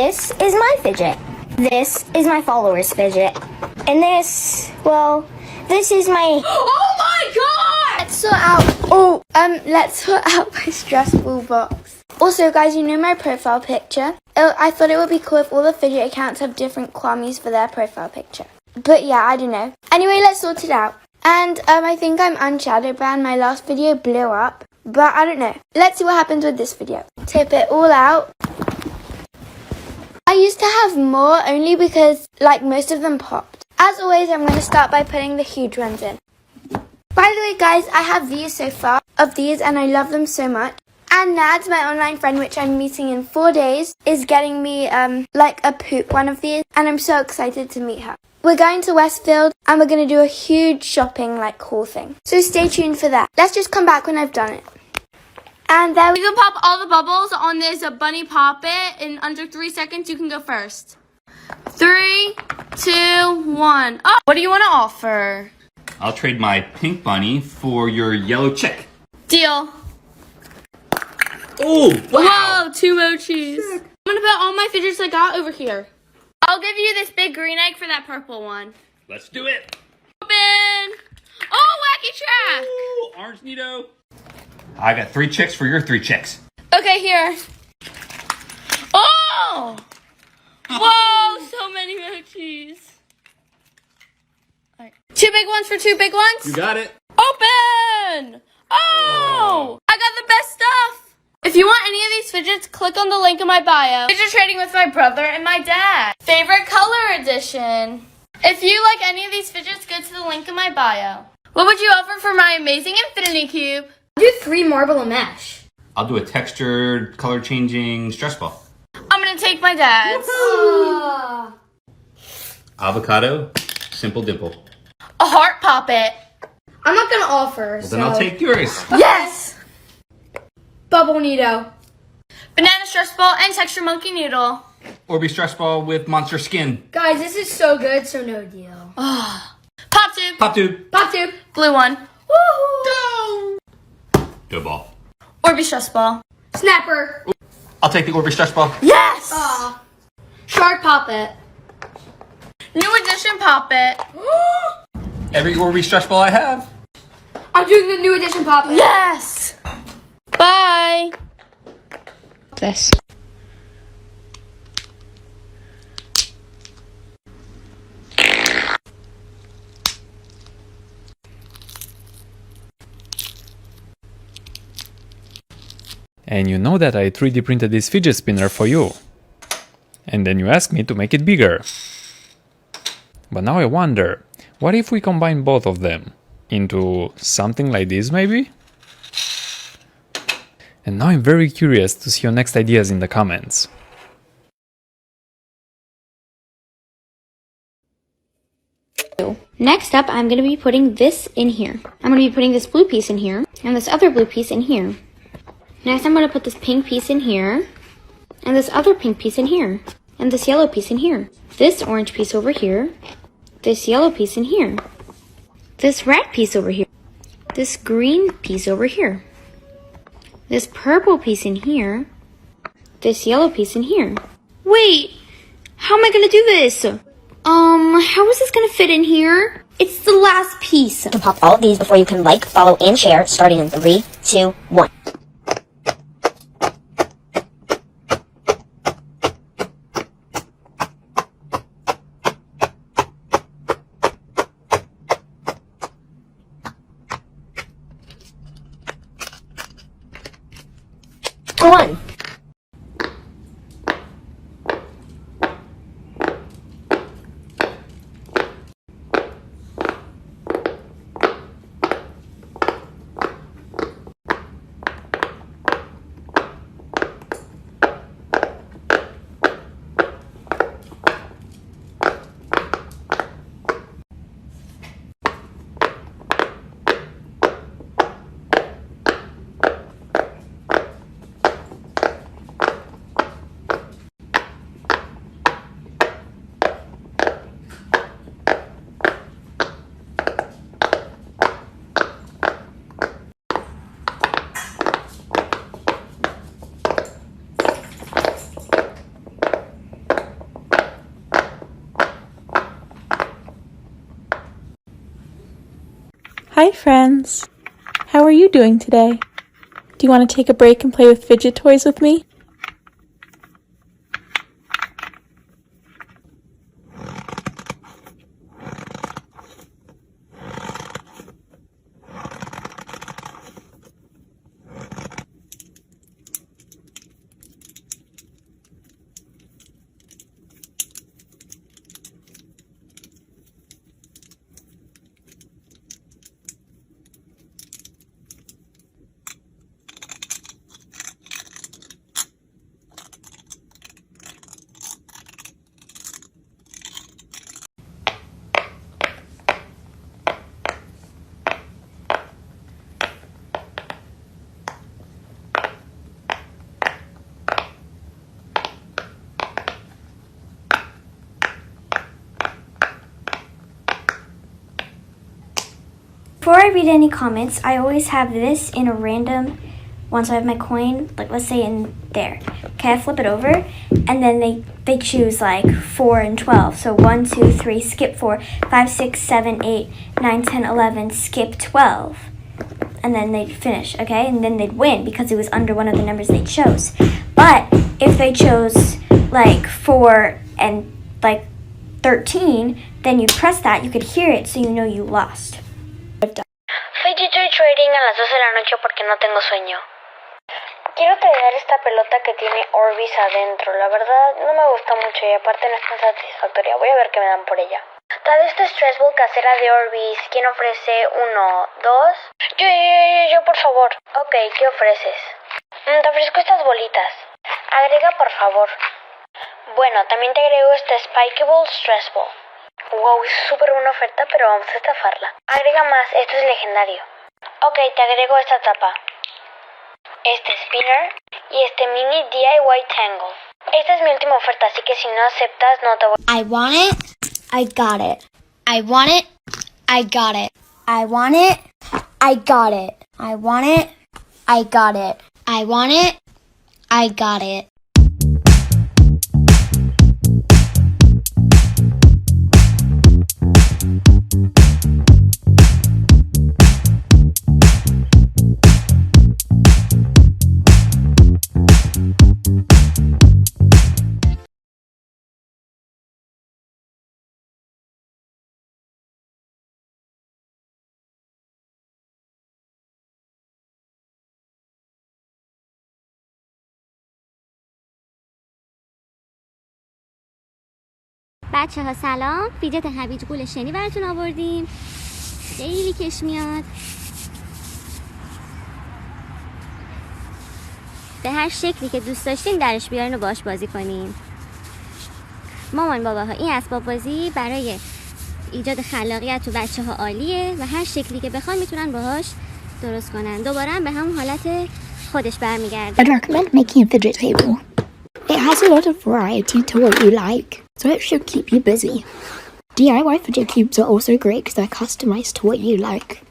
This is my Fidget. This is my follower's Fidget. And this, well, this is my... Oh my god! Let's sort out my stress ball box. Also, guys, you know my profile picture? I thought it would be cool if all the Fidget accounts have different Kwamis for their profile picture. But yeah, I don't know. Anyway, let's sort it out. And I think I'm unshadow banned. My last video blew up. But I don't know. Let's see what happens with this video. Tip it all out. I used to have more only because, like, most of them popped. As always, I'm going to start by putting the huge ones in. By the way, guys, I have these so far of these and I love them so much. And Nads, my online friend, which I'm meeting in 4 days, is getting me, like a poop one of these. And I'm so excited to meet her. We're going to Westfield and we're going to do a huge shopping, like, haul thing. So stay tuned for that. Let's just come back when I've done it. And there You can pop all the bubbles on this bunny pop it in under 3 seconds. You can go first. 3, 2, 1. Oh, what do you want to offer? I'll trade my pink bunny for your yellow chick. Deal. Oh, wow. Whoa, 2 mochis. I'm going to put all my fidgets I got over here. I'll give you this big green egg for that purple one. Let's do it. Open. Oh, wacky track. Ooh, orange Nito. I got 3 chicks for your 3 chicks. Okay, here. Oh! Whoa, so many mochis. All right. 2 big ones for 2 big ones? You got it. Open! Oh! I got the best stuff! If you want any of these fidgets, click on the link in my bio. Fidget trading with my brother and my dad. Favorite color edition. If you like any of these fidgets, go to the link in my bio. What would you offer for my amazing infinity cube? do 3 marble and mesh. I'll do a textured, color changing stress ball. I'm gonna take my dad's. Avocado, simple dimple. A heart poppet. I'm not gonna offer. Well, then I'll take yours. Yes! Bubble Nito. Banana stress ball and texture monkey noodle. Orby stress ball with monster skin. Guys, this is so good, so no deal. Pop tube. Pop tube. Pop tube. Blue one. Woohoo! Dough ball. Orby stress ball. Snapper. I'll take the Orby stress ball. Yes! Shark Poppet. New edition poppet. Every Orby stress ball I have. I'm doing the new edition Poppet. Yes! Bye! This. And you know that I 3D printed this fidget spinner for you. And then you asked me to make it bigger. But now I wonder, what if we combine both of them into something like this maybe? And now I'm very curious to see your next ideas in the comments. Next up, I'm going to be putting this in here. I'm going to be putting this blue piece in here, and this other blue piece in here. Next, I'm going to put this pink piece in here, and this other pink piece in here, and this yellow piece in here. This orange piece over here, this yellow piece in here, this red piece over here, this green piece over here, this purple piece in here, this yellow piece in here. Wait, how am I going to do this? How is this gonna fit in here? It's the last piece. You can pop all of these before you can like, follow, and share, starting in 3, 2, 1. One. Hi friends! How are you doing today? Do you want to take a break and play with fidget toys with me? Before I read any comments, I always have this in a random, once I have my coin, like let's say in there. Okay, I flip it over, and then they choose like 4 and 12. So 1, 2, 3, skip 4, 5, 6, 7, 8, 9, 10, 11, skip 12. And then they'd finish, okay? And then they'd win because it was under one of the numbers they chose. But if they chose like 4 and like 13, then you'd press that, you could hear it, so you know you lost. Fidget trading a las 12 de la noche porque no tengo sueño. Quiero traer esta pelota que tiene Orbeez adentro. La verdad no me gusta mucho y aparte no es tan satisfactoria. Voy a ver qué me dan por ella. Tal esta stress ball casera de Orbeez. ¿Quién ofrece 1, 2? Yo, por favor. Ok, ¿qué ofreces? Te ofrezco estas bolitas. Agrega, por favor. Bueno, también te agrego esta Spikeable Stress Ball. Wow, es súper buena oferta, pero vamos a estafarla. Agrega más, esto es legendario. Ok, te agrego esta tapa. Este spinner y este mini DIY Tangle. Esta es mi última oferta, así que si no aceptas, no te voy. I want it. I got it. I want it. I got it. I want it. I got it. I want it. I got it. I want it. I got it. بچه ها سلام. فیجت هویج گول شنی براتون آوردیم. خیلی کش میاد. به هر شکلی که دوست داشتین درش بیارین و باش بازی کنین. مامان باباها این اسباب بازی برای ایجاد خلاقیت تو بچه ها عالیه و هر شکلی که بخوان میتونن باهاش درست کنن. دوباره هم به همون حالت خودش برمیگرده. I'd recommend making a fidget table. It has a lot of variety to what you like, so it should keep you busy. DIY fidget cubes are also great because they're customized to what you like.